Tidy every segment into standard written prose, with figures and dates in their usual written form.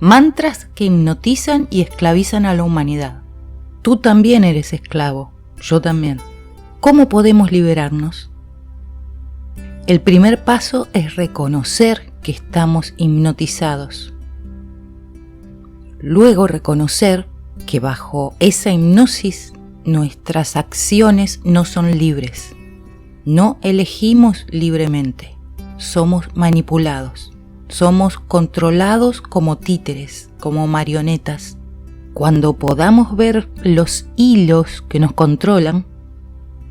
Mantras que hipnotizan y esclavizan a la humanidad. Tú también eres esclavo, yo también. ¿Cómo podemos liberarnos? El primer paso es reconocer que estamos hipnotizados. Luego reconocer que bajo esa hipnosis nuestras acciones no son libres. No elegimos libremente. Somos manipulados. Somos controlados como títeres, como marionetas. Cuando podamos ver los hilos que nos controlan,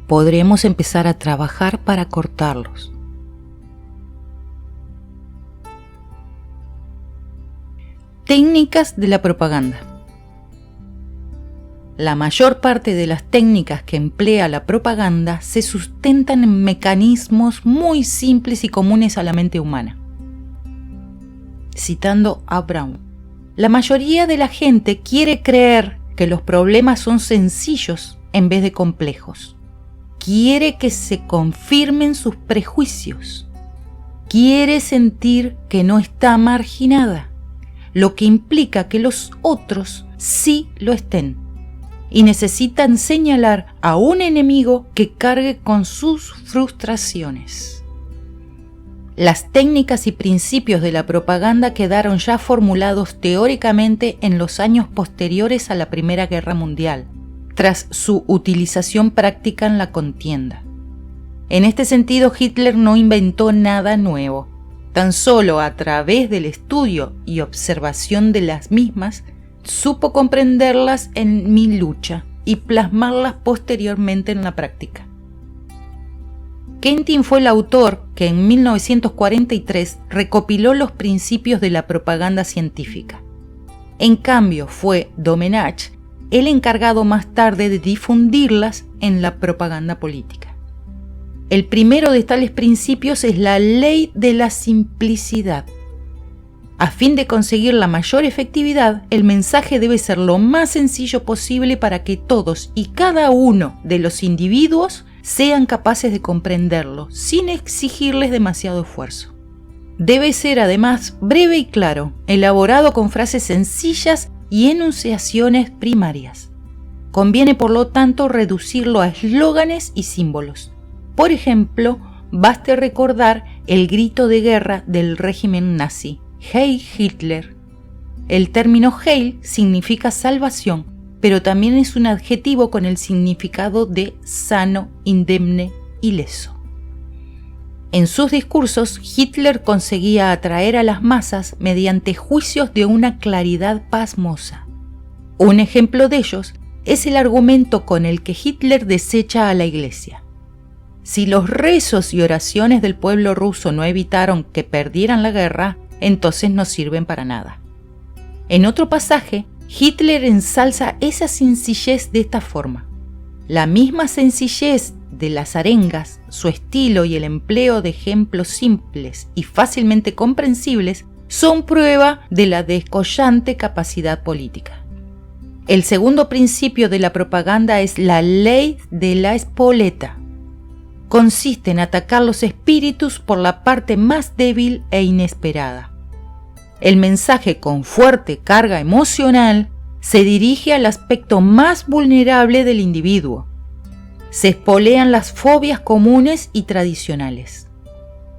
podremos empezar a trabajar para cortarlos. Técnicas de la propaganda. La mayor parte de las técnicas que emplea la propaganda se sustentan en mecanismos muy simples y comunes a la mente humana. Citando a Brown, la mayoría de la gente quiere creer que los problemas son sencillos en vez de complejos. Quiere que se confirmen sus prejuicios. Quiere sentir que no está marginada, lo que implica que los otros sí lo estén. Y necesitan señalar a un enemigo que cargue con sus frustraciones. Las técnicas y principios de la propaganda quedaron ya formulados teóricamente en los años posteriores a la Primera Guerra Mundial, tras su utilización práctica en la contienda. En este sentido, Hitler no inventó nada nuevo. Tan solo a través del estudio y observación de las mismas, supo comprenderlas en mi lucha y plasmarlas posteriormente en la práctica. Kentin fue el autor que en 1943 recopiló los principios de la propaganda científica. En cambio, fue Domenech el encargado más tarde de difundirlas en la propaganda política. El primero de tales principios es la ley de la simplicidad. A fin de conseguir la mayor efectividad, el mensaje debe ser lo más sencillo posible para que todos y cada uno de los individuos sean capaces de comprenderlo, sin exigirles demasiado esfuerzo. Debe ser además breve y claro, elaborado con frases sencillas y enunciaciones primarias. Conviene, por lo tanto, reducirlo a eslóganes y símbolos. Por ejemplo, baste recordar el grito de guerra del régimen nazi: Heil Hitler. El término Heil significa salvación, pero también es un adjetivo con el significado de sano, indemne, ileso. En sus discursos, Hitler conseguía atraer a las masas mediante juicios de una claridad pasmosa. Un ejemplo de ellos es el argumento con el que Hitler desecha a la Iglesia. Si los rezos y oraciones del pueblo ruso no evitaron que perdieran la guerra, entonces no sirven para nada. En otro pasaje, Hitler ensalza esa sencillez de esta forma: la misma sencillez de las arengas, su estilo y el empleo de ejemplos simples y fácilmente comprensibles son prueba de la descollante capacidad política. El segundo principio de la propaganda es la ley de la espoleta. Consiste en atacar los espíritus por la parte más débil e inesperada. El mensaje, con fuerte carga emocional, se dirige al aspecto más vulnerable del individuo. Se espolean las fobias comunes y tradicionales.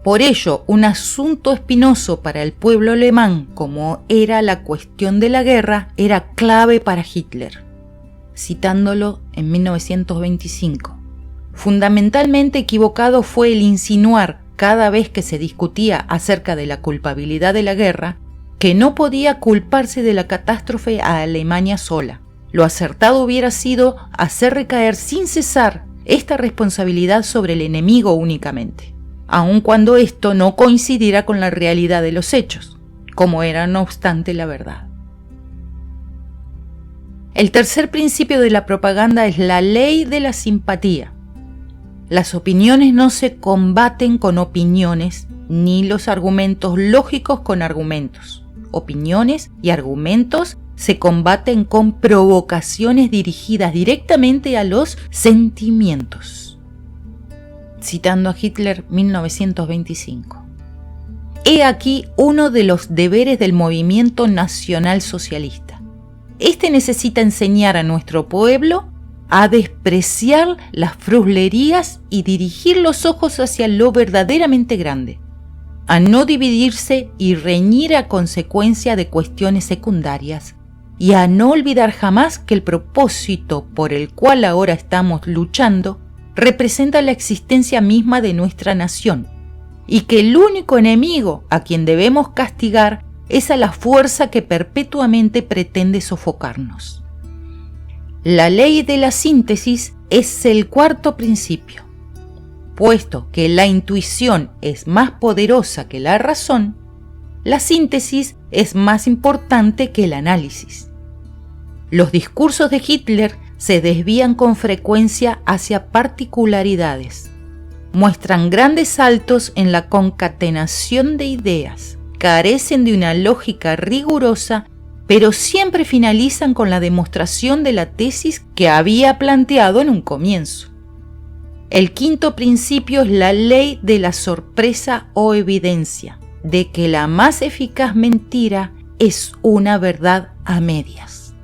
Por ello, un asunto espinoso para el pueblo alemán, como era la cuestión de la guerra, era clave para Hitler. Citándolo en 1925. Fundamentalmente equivocado fue el insinuar, cada vez que se discutía acerca de la culpabilidad de la guerra, que no podía culparse de la catástrofe a Alemania sola. Lo acertado hubiera sido hacer recaer sin cesar esta responsabilidad sobre el enemigo únicamente, aun cuando esto no coincidiera con la realidad de los hechos, como era no obstante la verdad. El tercer principio de la propaganda es la ley de la simpatía. Las opiniones no se combaten con opiniones, ni los argumentos lógicos con argumentos. Opiniones y argumentos se combaten con provocaciones dirigidas directamente a los sentimientos. Citando a Hitler, 1925. He aquí uno de los deberes del movimiento nacionalsocialista. Este necesita enseñar a nuestro pueblo a despreciar las fruslerías y dirigir los ojos hacia lo verdaderamente grande, a no dividirse y reñir a consecuencia de cuestiones secundarias, y a no olvidar jamás que el propósito por el cual ahora estamos luchando representa la existencia misma de nuestra nación, y que el único enemigo a quien debemos castigar es a la fuerza que perpetuamente pretende sofocarnos. La ley de la síntesis es el cuarto principio. Puesto que la intuición es más poderosa que la razón, la síntesis es más importante que el análisis. Los discursos de Hitler se desvían con frecuencia hacia particularidades. Muestran grandes saltos en la concatenación de ideas, carecen de una lógica rigurosa, pero siempre finalizan con la demostración de la tesis que había planteado en un comienzo. El quinto principio es la ley de la sorpresa o evidencia, de que la más eficaz mentira es una verdad a medias.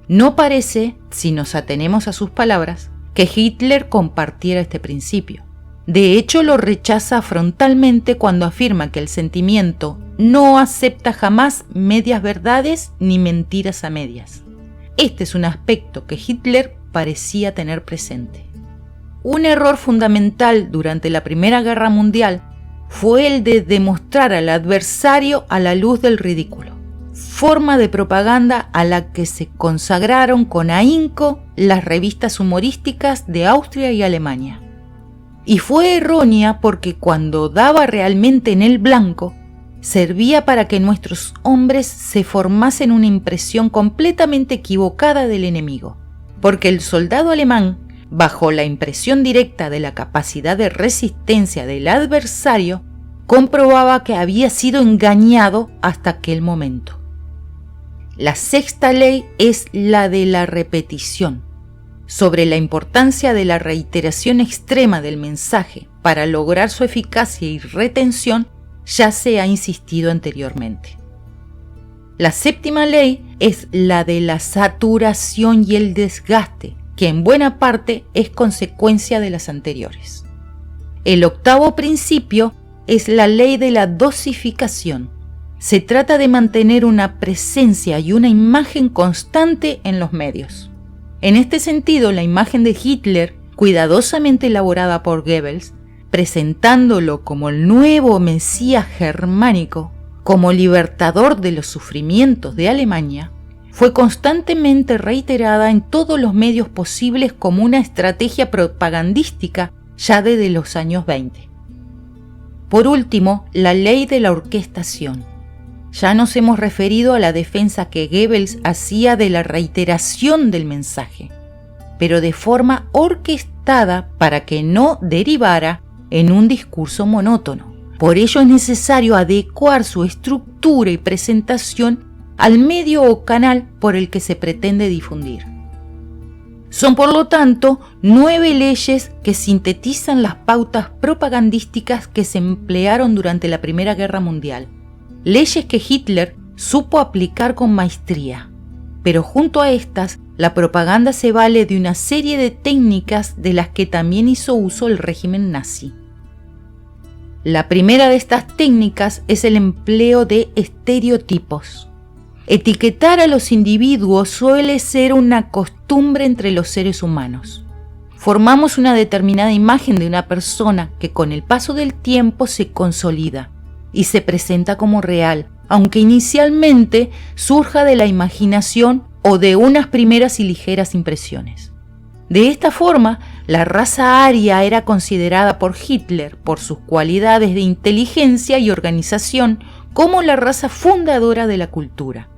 No parece, si nos atenemos a sus palabras, que Hitler compartiera este principio. De hecho, lo rechaza frontalmente cuando afirma que el sentimiento no acepta jamás medias verdades ni mentiras a medias. Este es un aspecto que Hitler parecía tener presente. Un error fundamental durante la Primera Guerra Mundial fue el de demostrar al adversario a la luz del ridículo, forma de propaganda a la que se consagraron con ahínco las revistas humorísticas de Austria y Alemania. Y fue errónea porque cuando daba realmente en el blanco, servía para que nuestros hombres se formasen una impresión completamente equivocada del enemigo, porque el soldado alemán, bajo la impresión directa de la capacidad de resistencia del adversario, comprobaba que había sido engañado hasta aquel momento. La sexta ley es la de la repetición. Sobre la importancia de la reiteración extrema del mensaje para lograr su eficacia y retención ya se ha insistido anteriormente. La séptima ley es la de la saturación y el desgaste, que en buena parte es consecuencia de las anteriores. El octavo principio es la ley de la dosificación. Se trata de mantener una presencia y una imagen constante en los medios. En este sentido, la imagen de Hitler, cuidadosamente elaborada por Goebbels, presentándolo como el nuevo Mesías germánico, como libertador de los sufrimientos de Alemania, fue constantemente reiterada en todos los medios posibles como una estrategia propagandística ya desde los años 20. Por último, la ley de la orquestación. Ya nos hemos referido a la defensa que Goebbels hacía de la reiteración del mensaje, pero de forma orquestada para que no derivara en un discurso monótono. Por ello es necesario adecuar su estructura y presentación al medio o canal por el que se pretende difundir. Son, por lo tanto, 9 leyes que sintetizan las pautas propagandísticas que se emplearon durante la Primera Guerra Mundial. Leyes que Hitler supo aplicar con maestría, pero junto a estas, la propaganda se vale de una serie de técnicas de las que también hizo uso el régimen nazi. La primera de estas técnicas es el empleo de estereotipos. Etiquetar a los individuos suele ser una costumbre entre los seres humanos. Formamos una determinada imagen de una persona que con el paso del tiempo se consolida y se presenta como real, aunque inicialmente surja de la imaginación o de unas primeras y ligeras impresiones. De esta forma, la raza aria era considerada por Hitler, por sus cualidades de inteligencia y organización, como la raza fundadora de la cultura.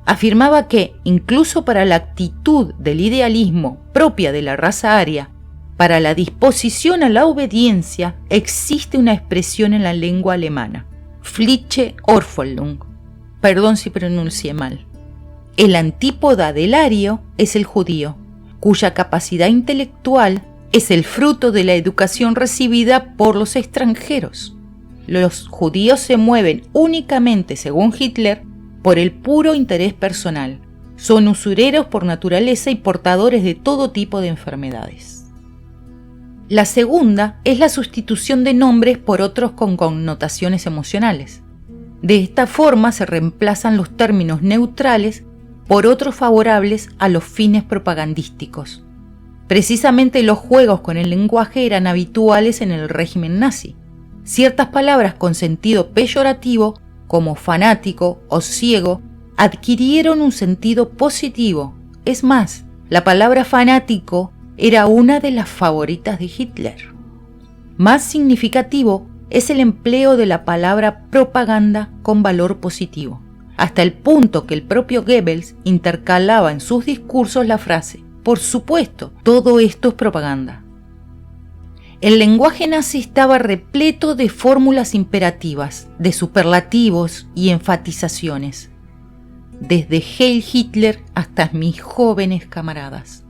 Afirmaba que, incluso para la actitud del idealismo propia de la raza aria, para la disposición a la obediencia, existe una expresión en la lengua alemana, Pflichtliche Erfüllung, perdón si pronuncié mal. El antípoda del ario es el judío, cuya capacidad intelectual es el fruto de la educación recibida por los extranjeros. Los judíos se mueven únicamente, según Hitler, por el puro interés personal. Son usureros por naturaleza y portadores de todo tipo de enfermedades. La segunda es la sustitución de nombres por otros con connotaciones emocionales. De esta forma se reemplazan los términos neutrales por otros favorables a los fines propagandísticos. Precisamente los juegos con el lenguaje eran habituales en el régimen nazi. Ciertas palabras con sentido peyorativo, como fanático o ciego, adquirieron un sentido positivo. Es más, la palabra fanático era una de las favoritas de Hitler. Más significativo es el empleo de la palabra propaganda con valor positivo, hasta el punto que el propio Goebbels intercalaba en sus discursos la frase: por supuesto, todo esto es propaganda. El lenguaje nazi estaba repleto de fórmulas imperativas, de superlativos y enfatizaciones, desde Heil Hitler hasta mis jóvenes camaradas.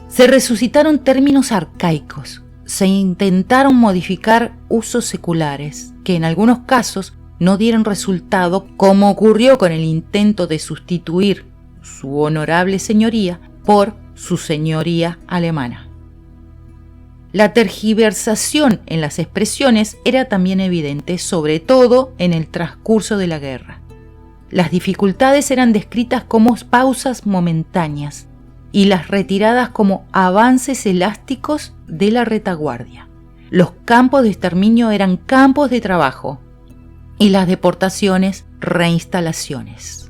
Se resucitaron términos arcaicos, se intentaron modificar usos seculares, que en algunos casos no dieron resultado, como ocurrió con el intento de sustituir su honorable señoría por su señoría alemana. La tergiversación en las expresiones era también evidente, sobre todo en el transcurso de la guerra. Las dificultades eran descritas como pausas momentáneas y las retiradas como avances elásticos de la retaguardia. Los campos de exterminio eran campos de trabajo y las deportaciones reinstalaciones.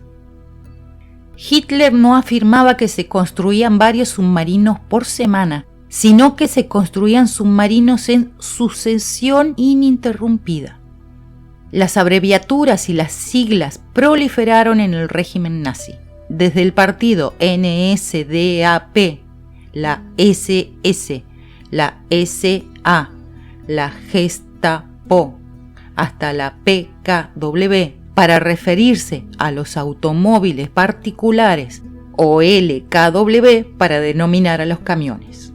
Hitler no afirmaba que se construían varios submarinos por semana, sino que se construían submarinos en sucesión ininterrumpida. Las abreviaturas y las siglas proliferaron en el régimen nazi, desde el partido NSDAP, la SS, la SA, la Gestapo, hasta la PKW, para referirse a los automóviles particulares, o LKW para denominar a los camiones.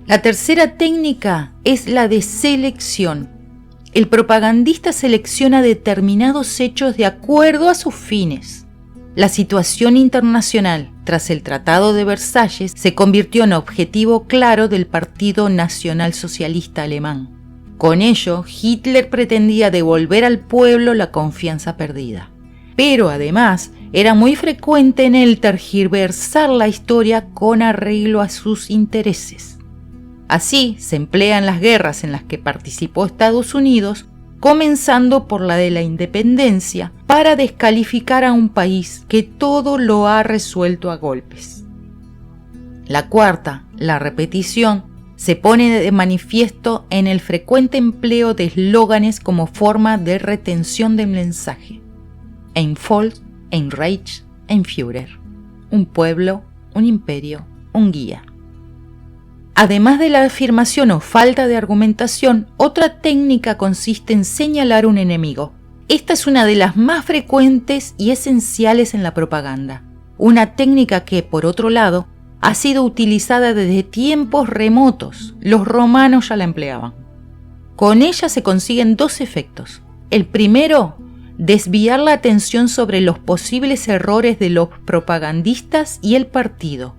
La tercera técnica es la de selección. El propagandista selecciona determinados hechos de acuerdo a sus fines. La situación internacional tras el Tratado de Versalles se convirtió en objetivo claro del Partido Nacional Socialista Alemán. Con ello, Hitler pretendía devolver al pueblo la confianza perdida. Pero además, era muy frecuente en él tergiversar la historia con arreglo a sus intereses. Así se emplean las guerras en las que participó Estados Unidos, comenzando por la de la independencia, para descalificar a un país que todo lo ha resuelto a golpes. La cuarta, la repetición, se pone de manifiesto en el frecuente empleo de eslóganes como forma de retención del mensaje. Ein Volk, ein Reich, ein Führer. Un pueblo, un imperio, un guía. Además de la afirmación o falta de argumentación, otra técnica consiste en señalar un enemigo. Esta es una de las más frecuentes y esenciales en la propaganda. Una técnica que, por otro lado, ha sido utilizada desde tiempos remotos. Los romanos ya la empleaban. Con ella se consiguen dos efectos. El primero, desviar la atención sobre los posibles errores de los propagandistas y el partido.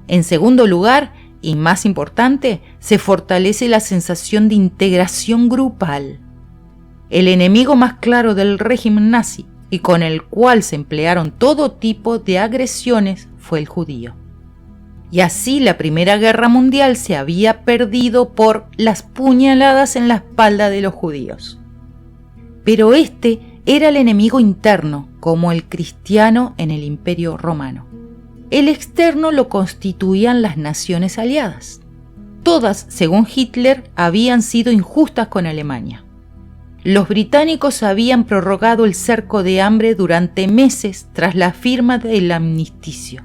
En segundo lugar, y más importante, se fortalece la sensación de integración grupal. El enemigo más claro del régimen nazi y con el cual se emplearon todo tipo de agresiones fue el judío. Y así la Primera Guerra Mundial se había perdido por las puñaladas en la espalda de los judíos. Pero este era el enemigo interno, como el cristiano en el Imperio Romano. El externo lo constituían las naciones aliadas. Todas, según Hitler, habían sido injustas con Alemania. Los británicos habían prorrogado el cerco de hambre durante meses tras la firma del armisticio.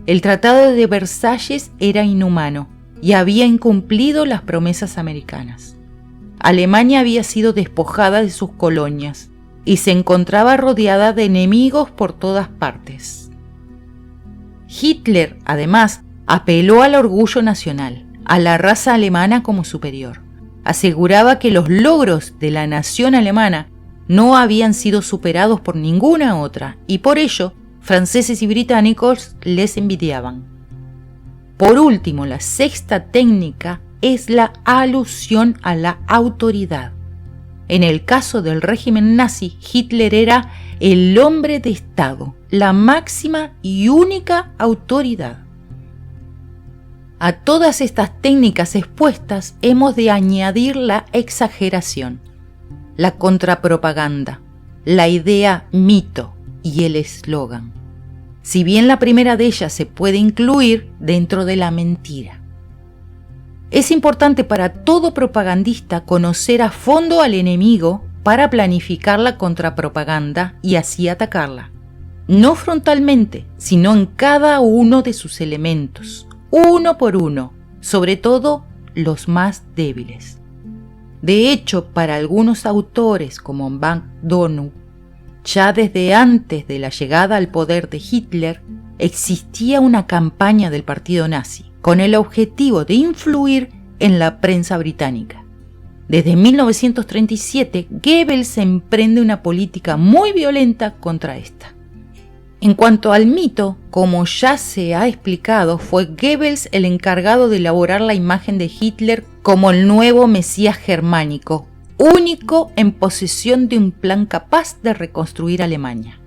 El Tratado de Versalles era inhumano y había incumplido las promesas americanas. Alemania había sido despojada de sus colonias y se encontraba rodeada de enemigos por todas partes. Hitler, además, apeló al orgullo nacional, a la raza alemana como superior. aseguraba que los logros de la nación alemana no habían sido superados por ninguna otra y por ello franceses y británicos les envidiaban. Por último, la sexta técnica es la alusión a la autoridad. En el caso del régimen nazi, Hitler era el hombre de Estado, la máxima y única autoridad. A todas estas técnicas expuestas hemos de añadir la exageración, la contrapropaganda, la idea mito y el eslogan. Si bien la primera de ellas se puede incluir dentro de la mentira. Es importante para todo propagandista conocer a fondo al enemigo para planificar la contrapropaganda y así atacarla. No frontalmente, sino en cada uno de sus elementos, uno por uno, sobre todo los más débiles. De hecho, para algunos autores como McDonough, ya desde antes de la llegada al poder de Hitler, existía una campaña del partido nazi con el objetivo de influir en la prensa británica. Desde 1937, Goebbels emprende una política muy violenta contra esta. En cuanto al mito, como ya se ha explicado, fue Goebbels el encargado de elaborar la imagen de Hitler como el nuevo Mesías germánico, único en posesión de un plan capaz de reconstruir Alemania.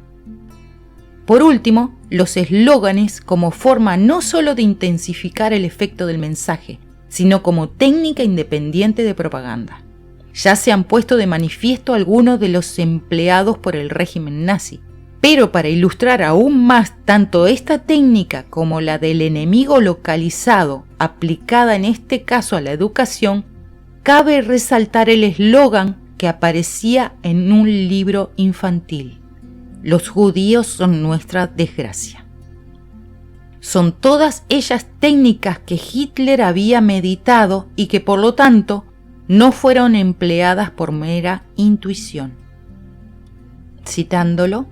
Por último, los eslóganes como forma no solo de intensificar el efecto del mensaje, sino como técnica independiente de propaganda. Ya se han puesto de manifiesto algunos de los empleados por el régimen nazi, pero para ilustrar aún más tanto esta técnica como la del enemigo localizado, aplicada en este caso a la educación, cabe resaltar el eslogan que aparecía en un libro infantil: los judíos son nuestra desgracia. Son todas ellas técnicas que Hitler había meditado y que por lo tanto no fueron empleadas por mera intuición. Citándolo,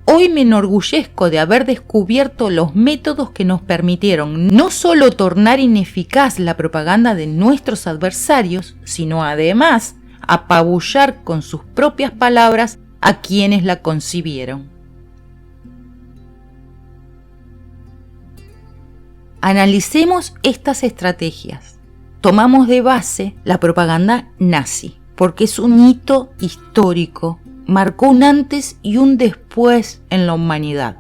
hoy me enorgullezco de haber descubierto los métodos que nos permitieron no solo tornar ineficaz la propaganda de nuestros adversarios, sino además apabullar con sus propias palabras a quienes la concibieron. Analicemos estas estrategias. Tomamos de base la propaganda nazi, porque es un hito histórico, marcó un antes y un después en la humanidad.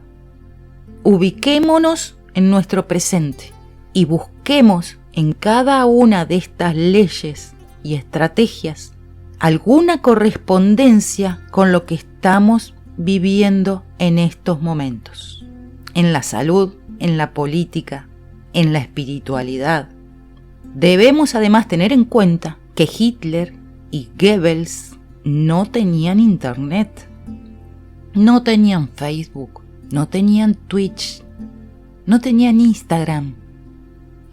Ubiquémonos en nuestro presente y busquemos en cada una de estas leyes y estrategias alguna correspondencia con lo que estamos viviendo en estos momentos, en la salud, en la política, en la espiritualidad. Debemos además tener en cuenta que Hitler y Goebbels no tenían internet, no tenían Facebook, no tenían Twitch, no tenían Instagram.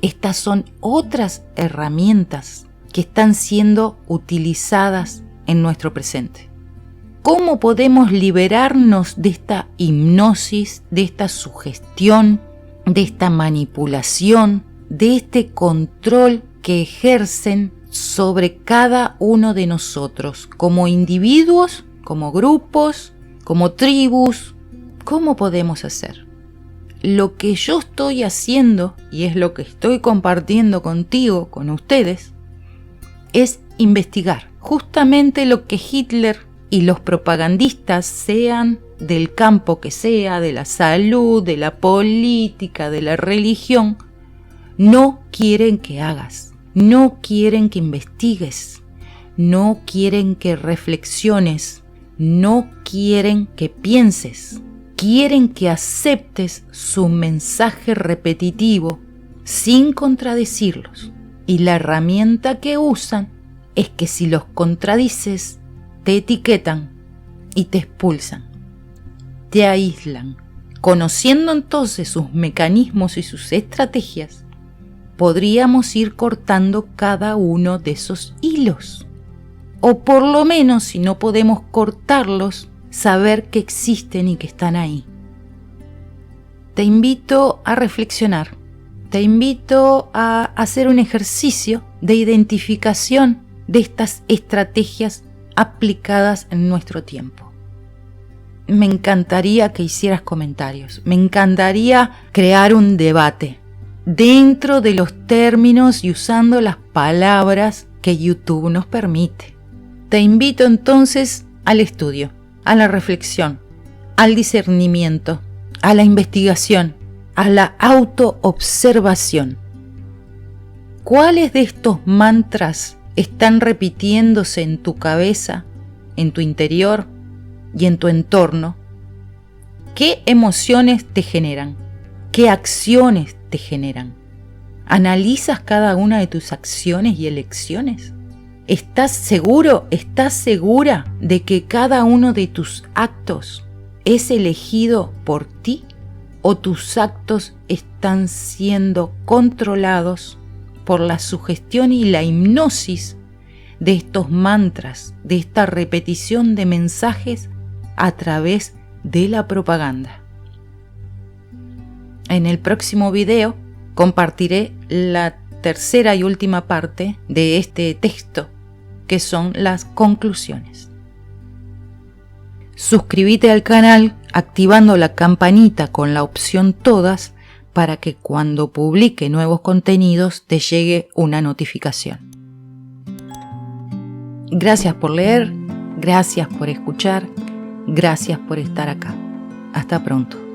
Estas son otras herramientas que están siendo utilizadas en nuestro presente. ¿Cómo podemos liberarnos de esta hipnosis, de esta sugestión, de esta manipulación, de este control que ejercen sobre cada uno de nosotros, como individuos, como grupos, como tribus? ¿Cómo podemos hacer? Lo que yo estoy haciendo, y es lo que estoy compartiendo contigo, con ustedes, es investigar justamente lo que Hitler y los propagandistas, sean del campo que sea, de la salud, de la política, de la religión, no quieren que hagas, no quieren que investigues, no quieren que reflexiones, no quieren que pienses, quieren que aceptes su mensaje repetitivo sin contradecirlos. Y la herramienta que usan es que si los contradices, te etiquetan y te expulsan, te aíslan. Conociendo entonces sus mecanismos y sus estrategias, podríamos ir cortando cada uno de esos hilos. O por lo menos, si no podemos cortarlos, saber que existen y que están ahí. Te invito a reflexionar. Te invito a hacer un ejercicio de identificación de estas estrategias aplicadas en nuestro tiempo. Me encantaría que hicieras comentarios, me encantaría crear un debate dentro de los términos y usando las palabras que YouTube nos permite. Te invito entonces al estudio, a la reflexión, al discernimiento, a la investigación, a la autoobservación. ¿Cuáles de estos mantras están repitiéndose en tu cabeza, en tu interior y en tu entorno? ¿Qué emociones te generan? ¿Qué acciones te generan? ¿Analizas cada una de tus acciones y elecciones? ¿Estás seguro, estás segura de que cada uno de tus actos es elegido por ti o tus actos están siendo controlados por la sugestión y la hipnosis de estos mantras, de esta repetición de mensajes a través de la propaganda? En el próximo video compartiré la tercera y última parte de este texto, que son las conclusiones. Suscríbete al canal activando la campanita con la opción todas para que cuando publique nuevos contenidos te llegue una notificación. Gracias por leer, gracias por escuchar, gracias por estar acá. Hasta pronto.